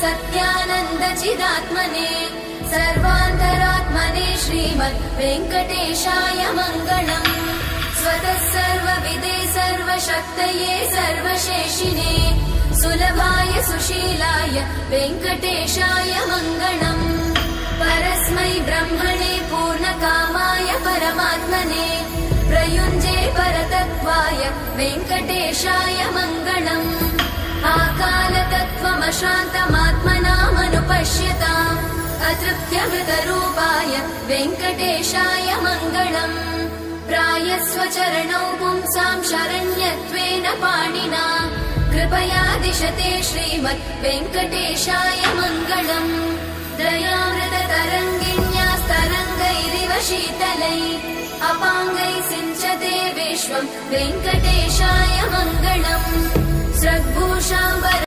सत्यानन्दचिदात्मने सर्वान्तरात्मने श्रीमद् वेङ्कटेशाय मङ्गलम्। स्वतः सर्वविदे सर्वशक्तये सर्वशेषिने सुलभाय सुशीलाय वेङ्कटेशाय मङ्गलम्। परस्मै ब्रह्मणे पूर्णकामाय परमात्मने प्रयुञ्जे परतत्त्वाय वेङ्कटेशाय मङ्गलम्। आकालतत्त्वमशान्तमात्मनामनुपश्यताम् अतृप्त्यमृतरूपाय वेङ्कटेशाय मङ्गलम्। प्रायस्वचरणौ पुंसां शरण्यत्वेन पाणिना कृपया दिशते श्रीमद् वेङ्कटेशाय मङ्गलम्। दयामृततरङ्गिण्यास्तरङ्गैरिव शीतलै अपाङ्गैः सिञ्चते विश्वम् वेङ्कटेशाय मङ्गलम्। स्रग्भूषाम्बर